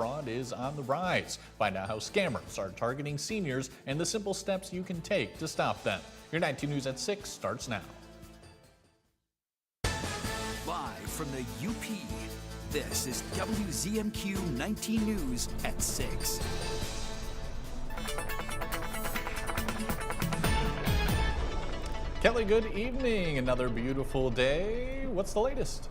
fraud is on the rise. Find out how scammers are targeting seniors and the simple steps you can take to stop them. Your 9 2 News at 6 starts now. Live from the UP, this is WZMQ 19 News at 6. Kelly, good evening. Another beautiful day. What's the latest?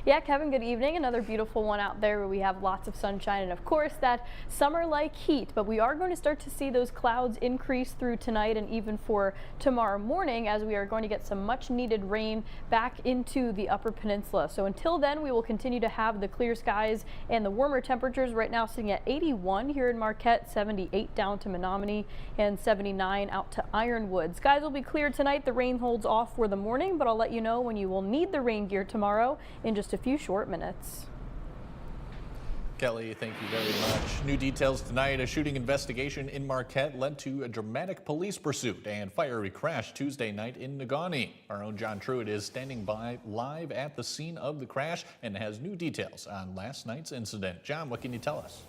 Yeah, Kevin, good evening. Another beautiful one out there where we have lots of sunshine and, of course, that summer-like heat. But we are going to start to see those clouds increase through tonight and even for tomorrow morning, as we are going to get some much-needed rain back into the Upper Peninsula. So until then, we will continue to have the clear skies and the warmer temperatures. Right now sitting at 81 here in Marquette, 78 down to Menominee, and 79 out to Ironwood. Skies will be clear tonight. The rain holds off for the morning, but I'll let you know when you will need the rain gear tomorrow in just a few short minutes. Kelly, thank you very much. New details tonight. A shooting investigation in Marquette led to a dramatic police pursuit and fiery crash Tuesday night in Negaunee. Our own John Truitt is standing by live at the scene of the crash and has new details on last night's incident. John, what can you tell us?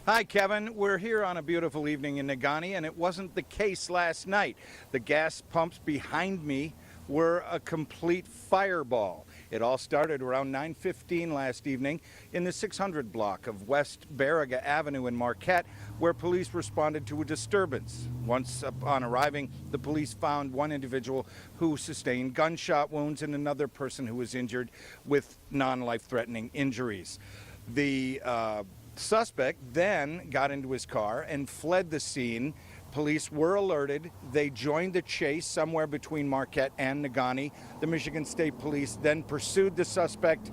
Hi, Kevin. We're here on a beautiful evening in Negaunee, and it wasn't the case last night. The gas pumps behind me were a complete fireball. It all started around 9:15 last evening in the 600 block of West Baraga Avenue in Marquette, where police responded to a disturbance. Once upon arriving, the police found one individual who sustained gunshot wounds and another person who was injured with non-life-threatening injuries. The suspect then got into his car and fled the scene. Police were alerted. They joined the chase somewhere between Marquette and Negaunee. The Michigan State Police then pursued the suspect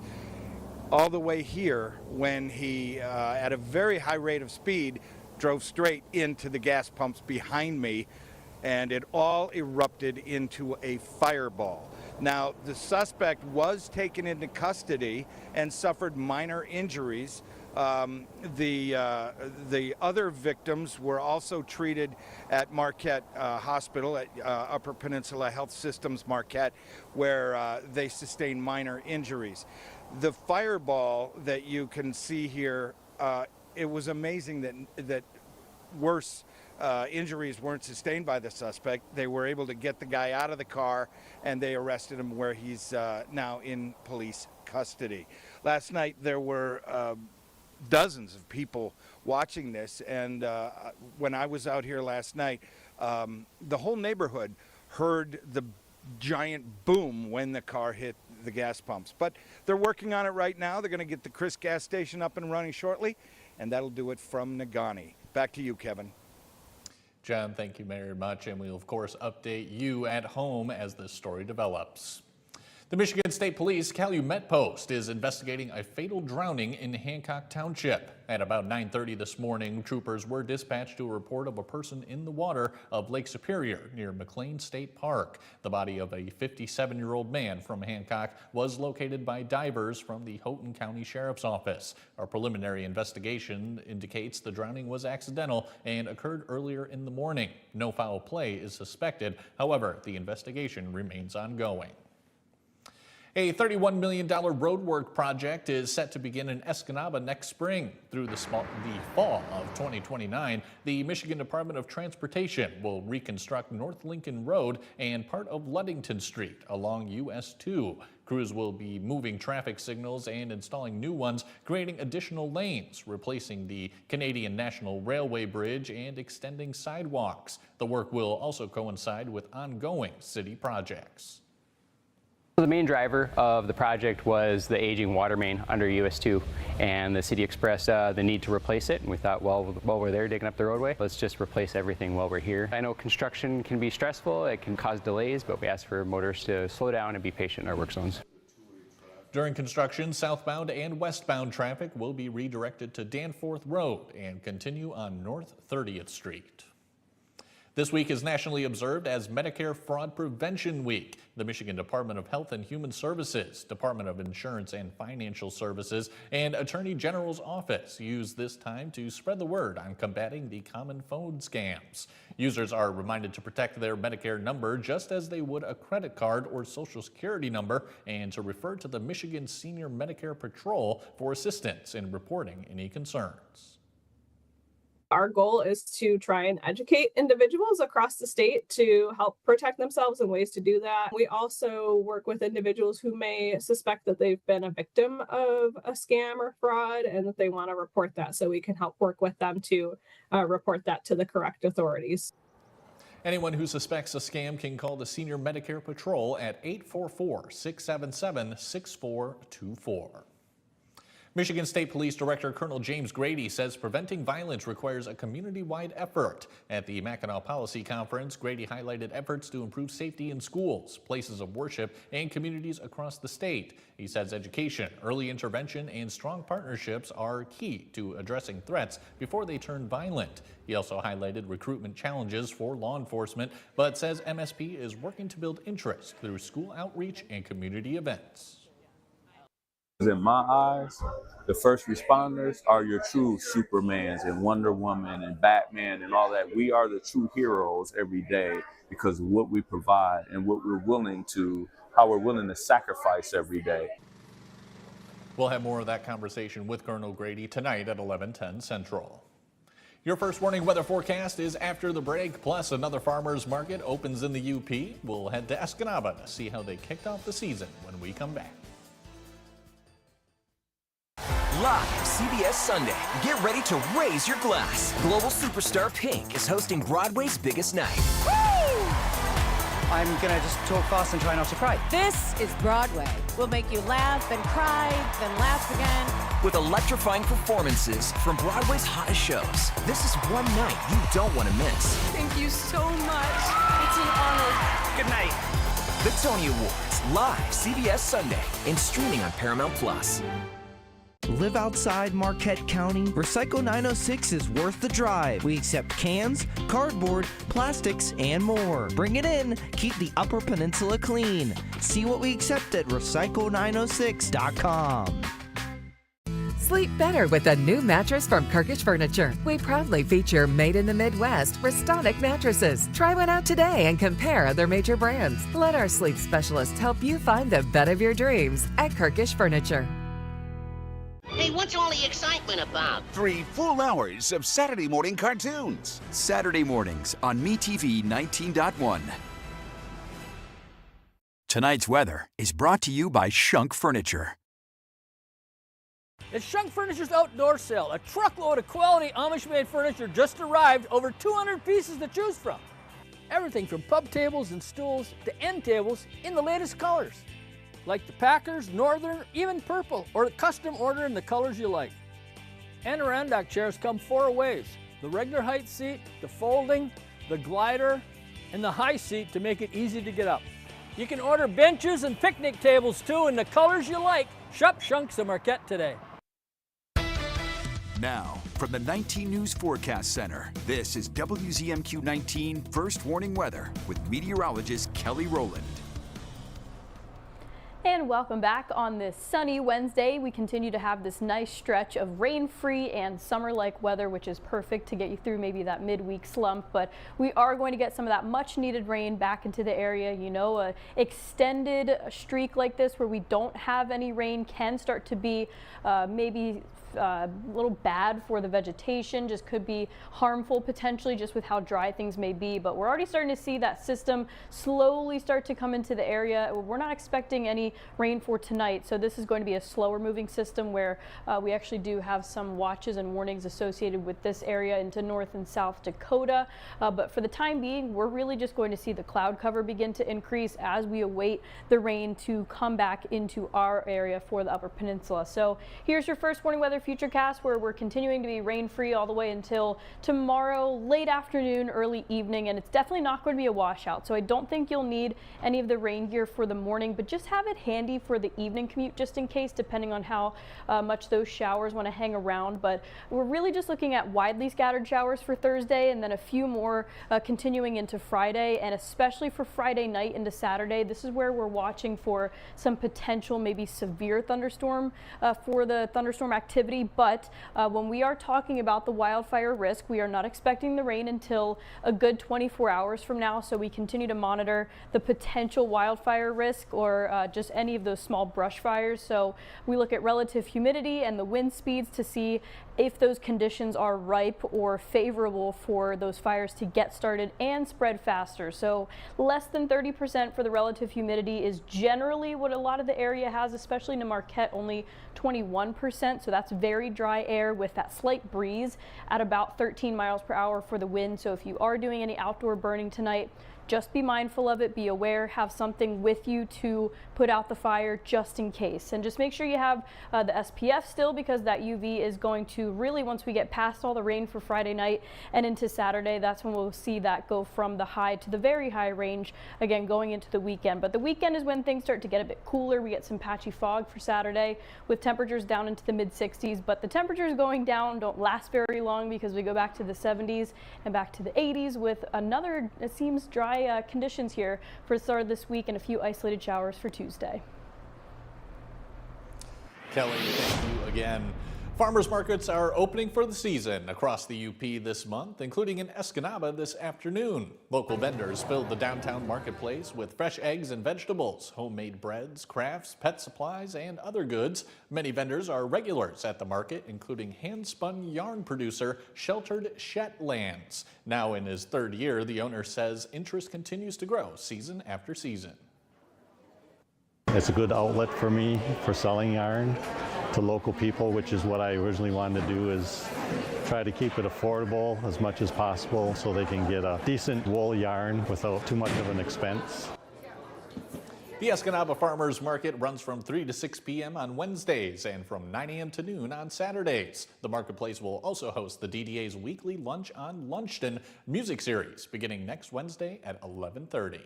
all the way here when he, at a very high rate of speed, drove straight into the gas pumps behind me, and it all erupted into a fireball. Now, the suspect was taken into custody and suffered minor injuries. The other victims were also treated at Marquette Hospital at Upper Peninsula Health Systems Marquette, where they sustained minor injuries. The fireball that you can see here, it was amazing that worse injuries weren't sustained by the suspect. They were able to get the guy out of the car, and they arrested him, where he's now in police custody. Last night there were dozens of people watching this, and when I was out here last night, the whole neighborhood heard the giant boom when the car hit the gas pumps. But they're working on it right now. They're going to get the Chris gas station up and running shortly, and that'll do it from Negaunee. Back to you, Kevin. John, thank you very much, and we'll of course update you at home as this story develops. The Michigan State Police Calumet Post is investigating a fatal drowning in Hancock Township. At about 9:30 this morning, troopers were dispatched to a report of a person in the water of Lake Superior near McLean State Park. The body of a 57-year-old man from Hancock was located by divers from the Houghton County Sheriff's Office. A preliminary investigation indicates the drowning was accidental and occurred earlier in the morning. No foul play is suspected. However, the investigation remains ongoing. A $31 million roadwork project is set to begin in Escanaba next spring. Through the fall of 2029, the Michigan Department of Transportation will reconstruct North Lincoln Road and part of Ludington Street along US 2. Crews will be moving traffic signals and installing new ones, creating additional lanes, replacing the Canadian National Railway Bridge, and extending sidewalks. The work will also coincide with ongoing city projects. The main driver of the project was the aging water main under US 2, and the city expressed the need to replace it, and we thought, well, while we're there digging up the roadway, let's just replace everything while we're here. I know construction can be stressful, it can cause delays, but we ask for motorists to slow down and be patient in our work zones. During construction, southbound and westbound traffic will be redirected to Danforth Road and continue on North 30th Street. This week is nationally observed as Medicare Fraud Prevention Week. The Michigan Department of Health and Human Services, Department of Insurance and Financial Services, and Attorney General's Office use this time to spread the word on combating the common phone scams. Users are reminded to protect their Medicare number just as they would a credit card or Social Security number, and to refer to the Michigan Senior Medicare Patrol for assistance in reporting any concerns. Our goal is to try and educate individuals across the state to help protect themselves and ways to do that. We also work with individuals who may suspect that they've been a victim of a scam or fraud and that they want to report that, so we can help work with them to report that to the correct authorities. Anyone who suspects a scam can call the Senior Medicare Patrol at 844-677-6424. Michigan State Police Director Colonel James Grady says preventing violence requires a community-wide effort. At the Mackinac Policy Conference, Grady highlighted efforts to improve safety in schools, places of worship, and communities across the state. He says education, early intervention, and strong partnerships are key to addressing threats before they turn violent. He also highlighted recruitment challenges for law enforcement, but says MSP is working to build interest through school outreach and community events. In my eyes, the first responders are your true Supermans and Wonder Woman and Batman and all that. We are the true heroes every day because of what we provide and what we're willing to, how we're willing to sacrifice every day. We'll have more of that conversation with Colonel Grady tonight at 11:10 Central. Your first warning weather forecast is after the break, plus another farmers market opens in the UP. We'll head to Escanaba to see how they kicked off the season when we come back. Live CBS Sunday. Get ready to raise your glass. Global superstar Pink is hosting Broadway's biggest night. Woo! I'm gonna just talk fast and try not to cry. This is Broadway. We'll make you laugh and cry, then laugh again. With electrifying performances from Broadway's hottest shows. This is one night you don't want to miss. Thank you so much. It's an honor. Good night. The Tony Awards, live CBS Sunday and streaming on Paramount Plus. Live outside Marquette County? Recycle 906 is worth the drive. We accept cans, cardboard, plastics, and more. Bring it in. Keep the Upper Peninsula clean. See what we accept at recycle906.com. Sleep better with a new mattress from Kirkish Furniture. We proudly feature made in the Midwest Restonic mattresses. Try one out today and compare other major brands. Let our sleep specialist help you find the bed of your dreams at Kirkish Furniture. Hey, what's all the excitement about? 3 full hours of Saturday morning cartoons. Saturday mornings on MeTV 19.1. Tonight's weather is brought to you by Shunk Furniture. It's Shunk Furniture's outdoor sale. A truckload of quality Amish-made furniture just arrived, over 200 pieces to choose from. Everything from pub tables and stools to end tables in the latest colors, like the Packers, Northern, even purple, or custom order in the colors you like. Adirondack chairs come 4 ways: the regular height seat, the folding, the glider, and the high seat to make it easy to get up. You can order benches and picnic tables too in the colors you like. Shop Shunks of Marquette today. Now, from the 19 News Forecast Center, this is WZMQ 19 First Warning Weather with meteorologist Kelly Rowland. And welcome back on this sunny Wednesday. We continue to have this nice stretch of rain-free and summer-like weather, which is perfect to get you through maybe that midweek slump. But we are going to get some of that much-needed rain back into the area. You know, an extended streak like this where we don't have any rain can start to be maybe a little bad for the vegetation, just could be harmful potentially just with how dry things may be. But we're already starting to see that system slowly start to come into the area. We're not expecting any rain for tonight, so this is going to be a slower moving system where we actually do have some watches and warnings associated with this area into North and South Dakota. But for the time being, we're really just going to see the cloud cover begin to increase as we await the rain to come back into our area for the Upper Peninsula. So here's your first warning weather futurecast, where we're continuing to be rain free all the way until tomorrow late afternoon, early evening, and it's definitely not going to be a washout. So I don't think you'll need any of the rain gear for the morning, but just have it handy for the evening commute just in case, depending on how much those showers want to hang around. But we're really just looking at widely scattered showers for Thursday, and then a few more continuing into Friday, and especially for Friday night into Saturday. This is where we're watching for some potential maybe severe thunderstorm for the thunderstorm activity. But when we are talking about the wildfire risk, we are not expecting the rain until a good 24 hours from now. So we continue to monitor the potential wildfire risk or just any of those small brush fires. So we look at relative humidity and the wind speeds to see if those conditions are ripe or favorable for those fires to get started and spread faster. So less than 30% for the relative humidity is generally what a lot of the area has, especially in Marquette, only 21%. So that's very dry air with that slight breeze at about 13 miles per hour for the wind. So if you are doing any outdoor burning tonight, just be mindful of it, be aware, have something with you to put out the fire just in case. And just make sure you have the SPF still, because that UV is going to really, once we get past all the rain for Friday night and into Saturday, that's when we'll see that go from the high to the very high range, again, going into the weekend. But the weekend is when things start to get a bit cooler. We get some patchy fog for Saturday with temperatures down into the mid 60s, but the temperatures going down don't last very long because we go back to the 70s and back to the 80s with another, it seems, dry conditions here for the start of this week and a few isolated showers for Tuesday. Kelly, thank you again. Farmers markets are opening for the season across the UP this month, including in Escanaba this afternoon. Local vendors filled the downtown marketplace with fresh eggs and vegetables, homemade breads, crafts, pet supplies, and other goods. Many vendors are regulars at the market, including hand-spun yarn producer Sheltered Shetlands. Now in his third year, the owner says interest continues to grow season after season. It's a good outlet for me for selling yarn to local people, which is what I originally wanted to do, is try to keep it affordable as much as possible so they can get a decent wool yarn without too much of an expense. The Escanaba Farmers Market runs from 3 to 6 p.m. on Wednesdays and from 9 a.m. to noon on Saturdays. The marketplace will also host the DDA's weekly Lunch on Luncheon music series beginning next Wednesday at 11:30.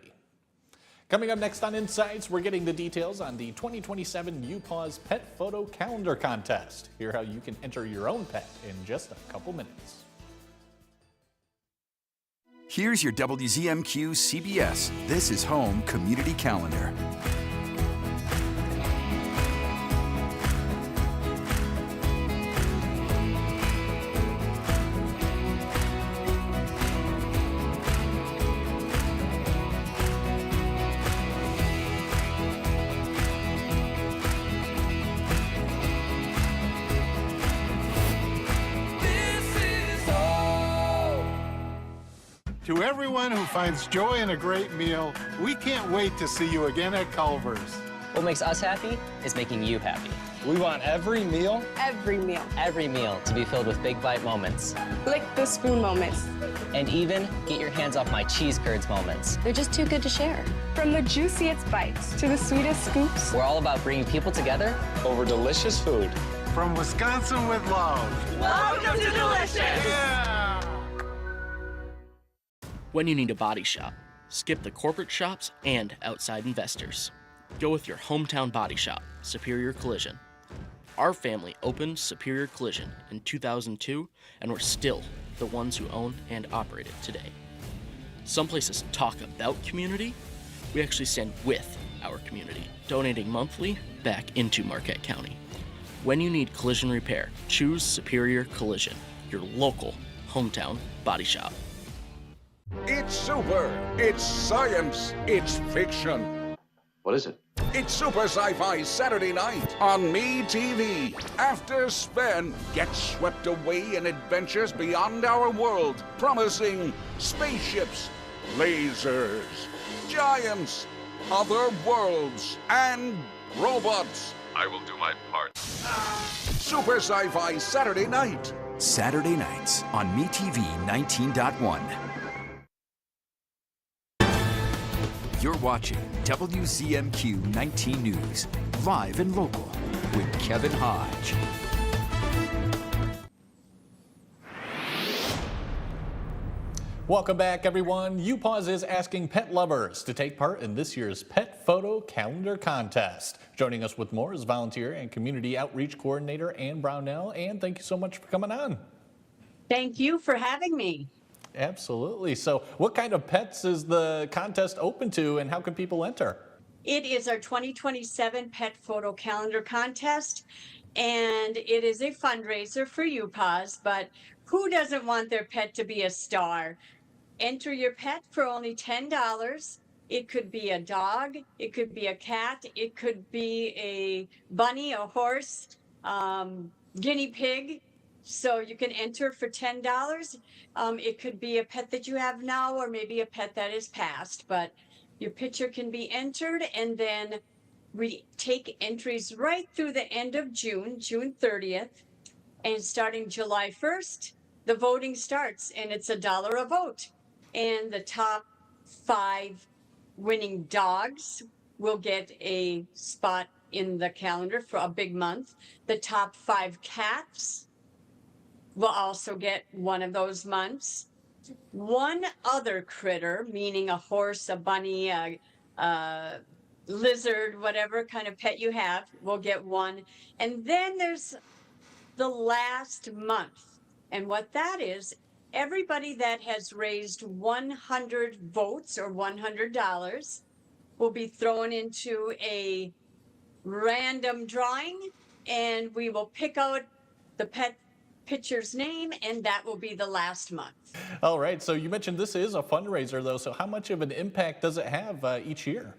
Coming up next on Insights, we're getting the details on the 2027 UPAWS Pet Photo Calendar Contest. Hear how you can enter your own pet in just a couple minutes. Here's your WZMQ CBS This is Home Community Calendar. To everyone who finds joy in a great meal, we can't wait to see you again at Culver's. What makes us happy is making you happy. We want every meal to be filled with big bite moments. Lick the spoon moments. And even get your hands off my cheese curds moments. They're just too good to share. From the juiciest bites to the sweetest scoops. We're all about bringing people together over delicious food. From Wisconsin with love. Welcome to Delicious! Yeah! When you need a body shop, skip the corporate shops and outside investors. Go with your hometown body shop, Superior Collision. Our family opened Superior Collision in 2002, and we're still the ones who own and operate it today. Some places talk about community. We actually stand with our community, donating monthly back into Marquette County. When you need collision repair, choose Superior Collision, your local hometown body shop. It's super, it's science, it's fiction. What is it? It's Super Sci-Fi Saturday night on MeTV. After Sven gets swept away in adventures beyond our world, promising spaceships, lasers, giants, other worlds, and robots. I will do my part. Super Sci-Fi Saturday night. Saturday nights on MeTV 19.1. You're watching WZMQ 19 News, live and local, with Kevin Hodge. Welcome back, everyone. UPAWS is asking pet lovers to take part in this year's Pet Photo Calendar Contest. Joining us with more is volunteer and community outreach coordinator Ann Brownell. Ann, thank you so much for coming on. Thank you for having me. Absolutely. So what kind of pets is the contest open to, and how can people enter? It is our 2027 Pet Photo Calendar Contest, and it is a fundraiser for UPAWS, but who doesn't want their pet to be a star? Enter your pet for only $10. It could be a dog, it could be a cat, it could be a bunny, a horse, guinea pig. So you can enter for $10. It could be a pet that you have now, or maybe a pet that is past, but your picture can be entered, and then we take entries right through the end of June, June 30th, and starting July 1st, the voting starts, and it's $1 a vote. And the top 5 winning dogs will get a spot in the calendar for a big month. The top 5 cats will also get one of those months. One other critter, meaning a horse, a bunny, a lizard, whatever kind of pet you have, will get one. And then there's the last month. And what that is, everybody that has raised 100 votes or $100 will be thrown into a random drawing, and we will pick out the pet pitcher's name, and that will be the last month. All right. So you mentioned this is a fundraiser, though. So how much of an impact does it have each year?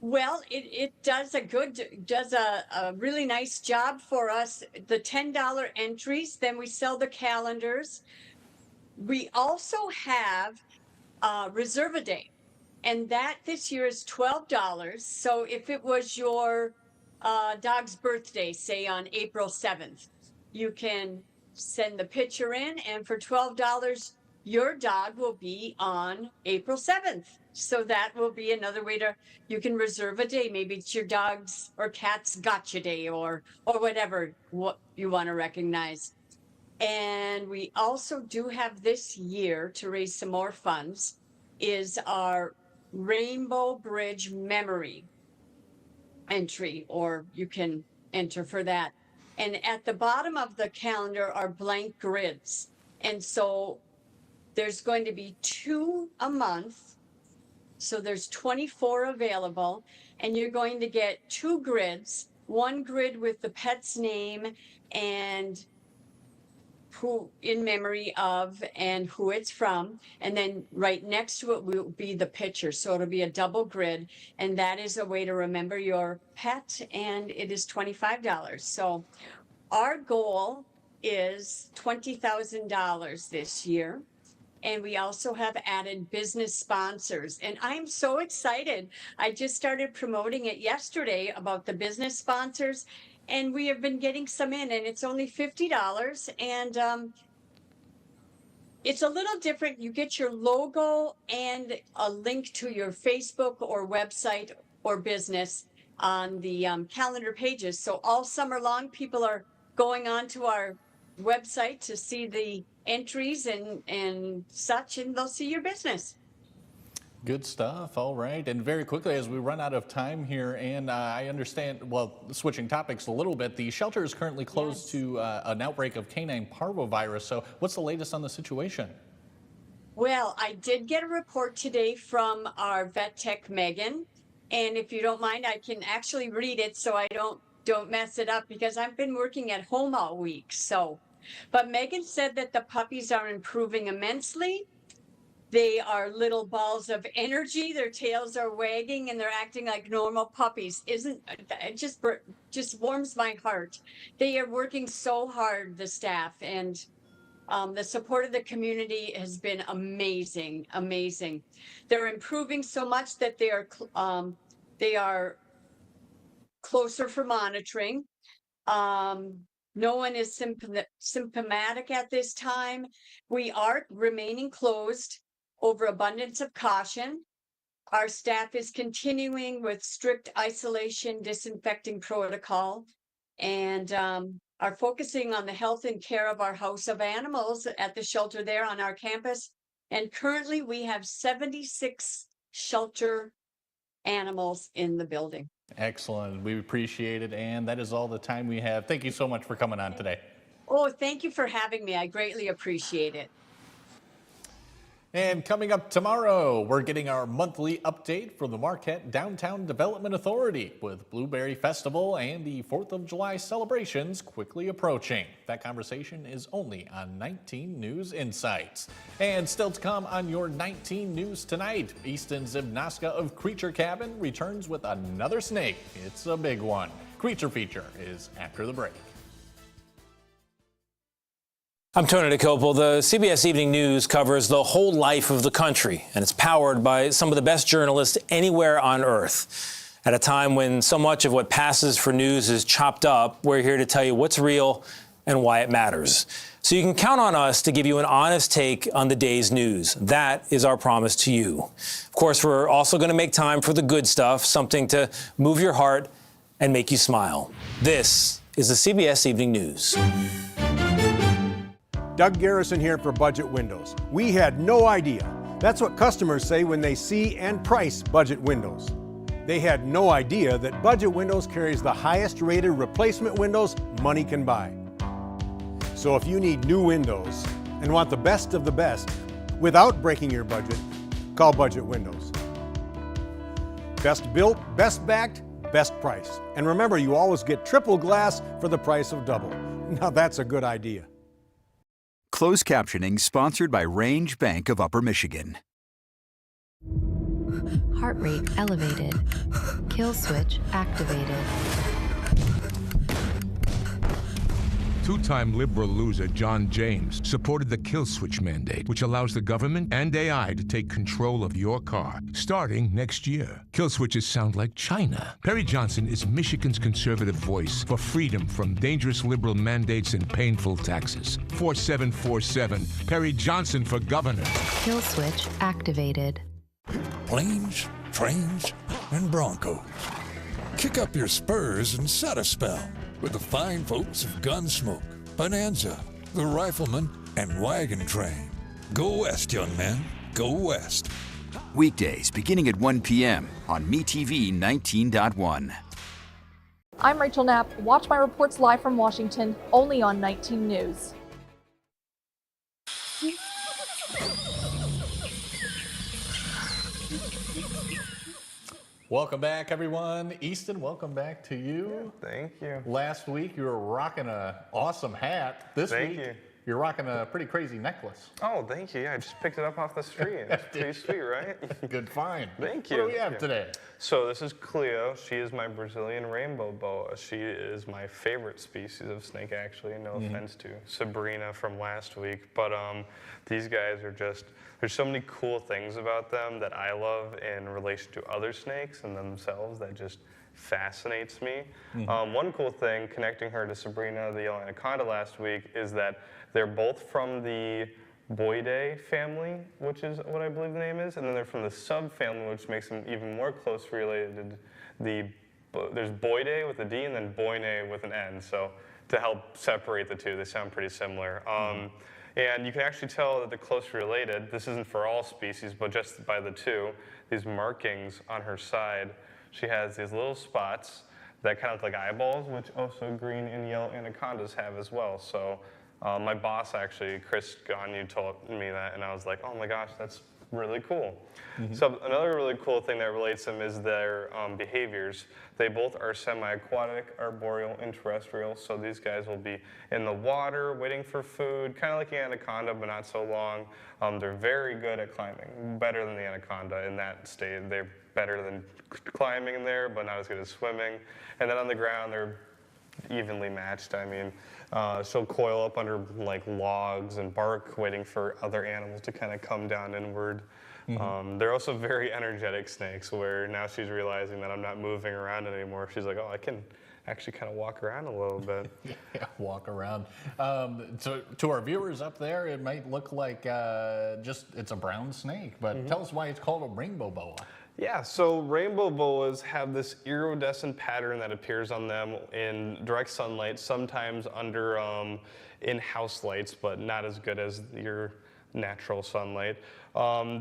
Well, it does a really nice job for us. The $10 entries, then we sell the calendars. We also have Reserve a Day, and that this year is $12. So if it was your dog's birthday, say on April 7th, you can send the picture in, and for $12, your dog will be on April 7th. So that will be another way you can reserve a day. Maybe it's your dog's or cat's gotcha day, or whatever what you want to recognize. And we also do have this year, to raise some more funds, is our Rainbow Bridge Memory entry, or you can enter for that. And at the bottom of the calendar are blank grids. And so there's going to be 2 a month. So there's 24 available, and you're going to get 2 grids, one grid with the pet's name and who in memory of and who it's from. And then right next to it will be the picture. So it'll be a double grid, and that is a way to remember your pet, and it is $25. So our goal is $20,000 this year. And we also have added business sponsors. And I'm so excited. I just started promoting it yesterday about the business sponsors. And we have been getting some in, and it's only $50. And it's a little different. You get your logo and a link to your Facebook or website or business on the calendar pages. So all summer long, people are going onto our website to see the entries and such, and they'll see your business. Good stuff. All right. And very quickly, as we run out of time here, and I understand, well, switching topics a little bit, the shelter is currently closed to an outbreak of canine parvovirus. So what's the latest on the situation? Well, I did get a report today from our vet tech, Megan. And if you don't mind, I can actually read it so I don't mess it up, because I've been working at home all week. But Megan said that the puppies are improving immensely. They are little balls of energy. Their tails are wagging, and they're acting like normal puppies. It just warms my heart. They are working so hard, the staff, and the support of the community has been amazing, amazing. They're improving so much that they are closer for monitoring. No one is symptomatic at this time. We are remaining closed over abundance of caution. Our staff is continuing with strict isolation, disinfecting protocol, and are focusing on the health and care of our house of animals at the shelter there on our campus, And currently we have 76 shelter animals in the building. Excellent. We appreciate it. And that is all the time we have. Thank you so much for coming on today. Oh, thank you for having me. I greatly appreciate it. And coming up tomorrow, we're getting our monthly update from the Marquette Downtown Development Authority with Blueberry Festival and the 4th of July celebrations quickly approaching. That conversation is only on 19 News Insights. And still to come on your 19 News tonight, Easton Zimnaska of Creature Cabin returns with another snake. It's a big one. Creature Feature is after the break. I'm Tony DeCopel. The CBS Evening News covers the whole life of the country, and it's powered by some of the best journalists anywhere on Earth. At a time when so much of what passes for news is chopped up, we're here to tell you what's real and why it matters. So you can count on us to give you an honest take on the day's news. That is our promise to you. Of course, we're also going to make time for the good stuff, something to move your heart and make you smile. This is the CBS Evening News. Doug Garrison here for Budget Windows. We had no idea. That's what customers say when they see and price Budget Windows. They had no idea that Budget Windows carries the highest rated replacement windows money can buy. So if you need new windows and want the best of the best without breaking your budget, call Budget Windows. Best built, best backed, best price. And remember, you always get triple glass for the price of double. Now that's a good idea. Closed captioning sponsored by Range Bank of Upper Michigan. Heart rate elevated. Kill switch activated. Two-time liberal loser John James supported the kill switch mandate, which allows the government and AI to take control of your car, starting next year. Kill switches sound like China. Perry Johnson is Michigan's conservative voice for freedom from dangerous liberal mandates and painful taxes. 4747, Perry Johnson for governor. Kill switch activated. Planes, trains, and Broncos. Kick up your spurs and set a spell with the fine folks of Gunsmoke, Bonanza, the Rifleman, and Wagon Train. Go west, young man. Go west. Weekdays beginning at 1 p.m. on MeTV 19.1. I'm Rachel Knapp. Watch my reports live from Washington, only on 19 News. Welcome back, everyone. Easton, welcome back to you. Thank you. Last week, you were rocking an awesome hat. This Thank week, you. You're rocking a pretty crazy necklace. Oh, thank you. Yeah, I just picked it up off the street. It's pretty sweet, right? Good find. Thank you. What do we have today? So this is Cleo. She is my Brazilian rainbow boa. She is my favorite species of snake, actually. No offense to Sabrina from last week. But these guys are just, there's so many cool things about them that I love in relation to other snakes and themselves that just fascinates me. One cool thing connecting her to Sabrina, the yellow anaconda last week, is that they're both from the Boidae family, which is what I believe the name is, and then they're from the subfamily, which makes them even more closely related. There's Boidae with a D and then Boinae with an N, so to help separate the two, they sound pretty similar. And you can actually tell that they're closely related. This isn't for all species, but just by the two. These markings on her side, she has these little spots that kind of look like eyeballs, which also green and yellow anacondas have as well. So my boss actually, Chris Gagne, told me that, and I was like, oh my gosh, that's really cool. So another really cool thing that relates them is their behaviors. They both are semi-aquatic, arboreal, and terrestrial, so these guys will be in the water waiting for food, kind of like the anaconda, but not so long. They're very good at climbing, better than the anaconda in that state. They're better than climbing in there, but not as good as swimming. And then on the ground, they're evenly matched. I mean, she'll coil up under like logs and bark, waiting for other animals to kind of come down inward. They're also very energetic snakes, where now she's realizing that I'm not moving around anymore. She's like, oh, I can actually kind of walk around a little bit. Yeah, walk around. So to our viewers up there, it might look like it's a brown snake, but tell us why it's called a rainbow boa. Yeah, so rainbow boas have this iridescent pattern that appears on them in direct sunlight, sometimes under in-house lights, but not as good as your natural sunlight.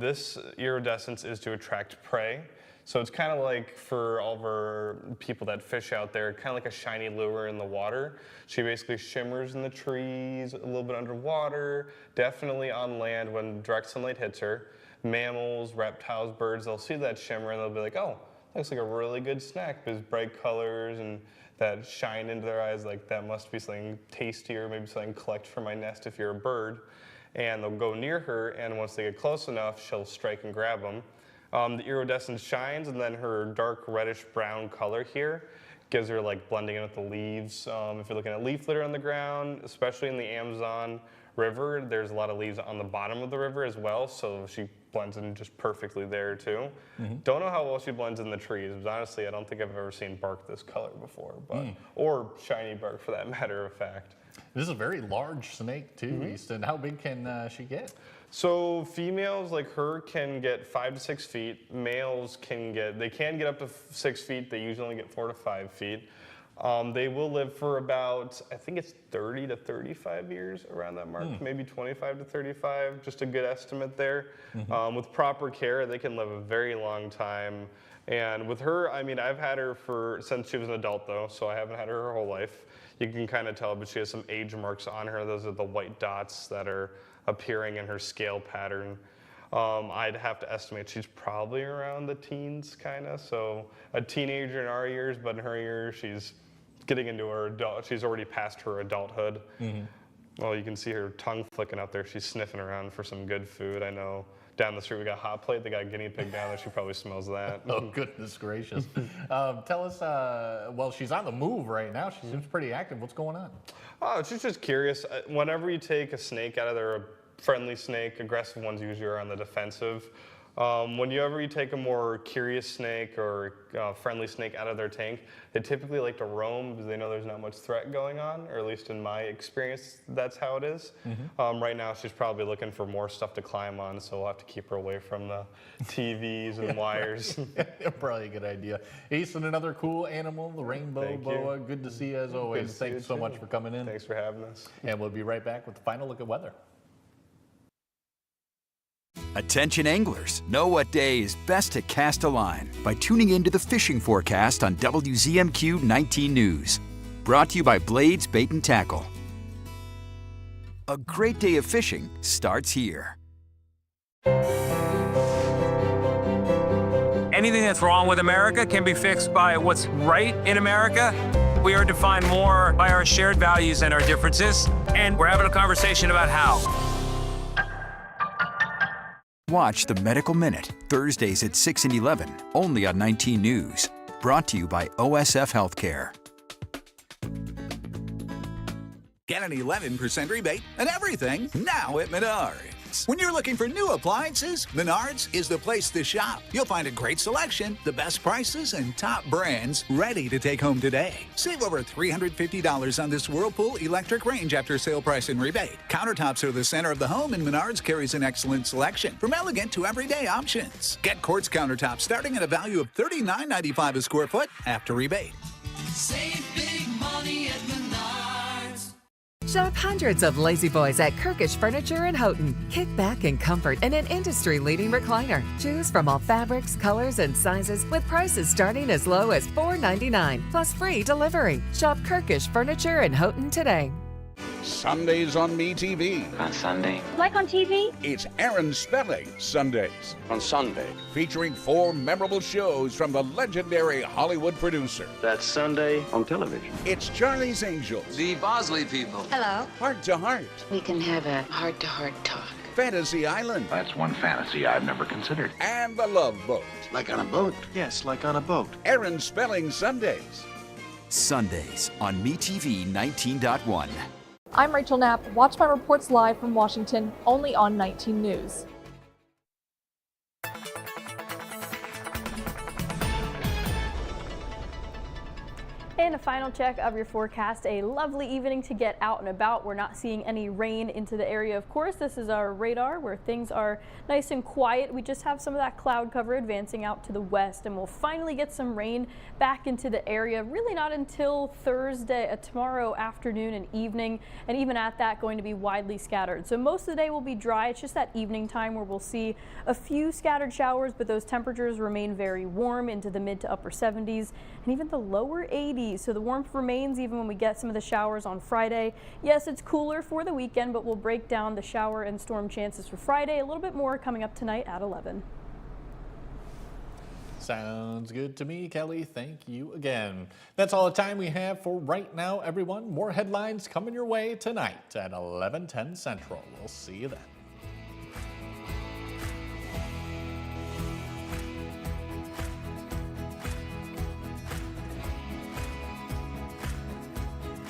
This iridescence is to attract prey. So it's kind of like for all of our people that fish out there, kind of like a shiny lure in the water. She basically shimmers in the trees, a little bit underwater, definitely on land when direct sunlight hits her. Mammals, reptiles, birds, they'll see that shimmer and they'll be like, oh, looks like a really good snack. There's bright colors and that shine into their eyes, like that must be something tasty or maybe something collect for my nest if you're a bird. And they'll go near her, and once they get close enough, she'll strike and grab them. The iridescence shines, and then her dark reddish brown color here gives her like blending in with the leaves. If you're looking at leaf litter on the ground, especially in the Amazon River, there's a lot of leaves on the bottom of the river as well, so she blends in just perfectly there too. Don't know how well she blends in the trees, but honestly, I don't think I've ever seen bark this color before, but or shiny bark for that matter of fact. This is a very large snake too, Easton. How big can she get? So females like her can get 5 to 6 feet. Males can get up to 6 feet. They usually only get 4 to 5 feet. They will live for about, I think it's 30 to 35 years around that mark, maybe 25 to 35, just a good estimate there. With proper care, they can live a very long time. And with her, I mean, I've had her since she was an adult though, so I haven't had her whole life. You can kind of tell, but she has some age marks on her. Those are the white dots that are appearing in her scale pattern. I'd have to estimate she's probably around the teens, kind of. So a teenager in our years, but in her years, she's getting into her adult. She's already past her adulthood. Well, you can see her tongue flicking up there. She's sniffing around for some good food. I know down the street we got Hot Plate. They got guinea pig down there. She probably smells that. Oh, goodness gracious. Tell us, well, she's on the move right now. She seems pretty active. What's going on? Oh, she's just curious. Whenever you take a snake out of their friendly snake, aggressive ones usually are on the defensive. Whenever you take a more curious snake or friendly snake out of their tank, they typically like to roam because they know there's not much threat going on, or at least in my experience, that's how it is. Right now, she's probably looking for more stuff to climb on, so we'll have to keep her away from the TVs and wires. Probably a good idea. Easton, another cool animal, the rainbow boa. Good to see you as always. Thanks so much for coming in. Thanks for having us. And we'll be right back with the final look at weather. Attention anglers, know what day is best to cast a line by tuning into the fishing forecast on WZMQ 19 News. Brought to you by Blades Bait and Tackle. A great day of fishing starts here. Anything that's wrong with America can be fixed by what's right in America. We are defined more by our shared values and our differences, and we're having a conversation about how. Watch the Medical Minute, Thursdays at 6 and 11, only on 19 News. Brought to you by OSF Healthcare. Get an 11% rebate and everything now at Menards. When you're looking for new appliances, Menards is the place to shop. You'll find a great selection, the best prices, and top brands ready to take home today. Save over $350 on this Whirlpool electric range after sale price and rebate. Countertops are the center of the home, and Menards carries an excellent selection, from elegant to everyday options. Get quartz countertops starting at a value of $39.95 a square foot after rebate. Save big money at Menards. Shop hundreds of Lazy Boys at Kirkish Furniture in Houghton. Kick back in comfort in an industry-leading recliner. Choose from all fabrics, colors, and sizes with prices starting as low as $4.99 plus free delivery. Shop Kirkish Furniture in Houghton today. Sundays on MeTV. On Sunday. Like on TV? It's Aaron Spelling Sundays. On Sunday. Featuring 4 memorable shows from the legendary Hollywood producer. That's Sunday on television. It's Charlie's Angels. The Bosley people. Hello. Heart to Heart. We can have a heart-to-heart talk. Fantasy Island. That's one fantasy I've never considered. And The Love Boat. Like on a boat? Yes, like on a boat. Aaron Spelling Sundays. Sundays on MeTV 19.1. I'm Rachel Knapp. Watch my reports live from Washington, only on 19 News. In And a final check of your forecast. A lovely evening to get out and about. We're not seeing any rain into the area. Of course, this is our radar where things are nice and quiet. We just have some of that cloud cover advancing out to the west, and we'll finally get some rain back into the area. Really not until Thursday, tomorrow afternoon and evening, and even at that, going to be widely scattered. So most of the day will be dry. It's just that evening time where we'll see a few scattered showers, but those temperatures remain very warm into the mid to upper 70s and even the lower 80s. So the warmth remains even when we get some of the showers on Friday. Yes, it's cooler for the weekend, but we'll break down the shower and storm chances for Friday. A little bit more coming up tonight at 11. Sounds good to me, Kelly. Thank you again. That's all the time we have for right now, everyone. More headlines coming your way tonight at 11:10 Central. We'll see you then.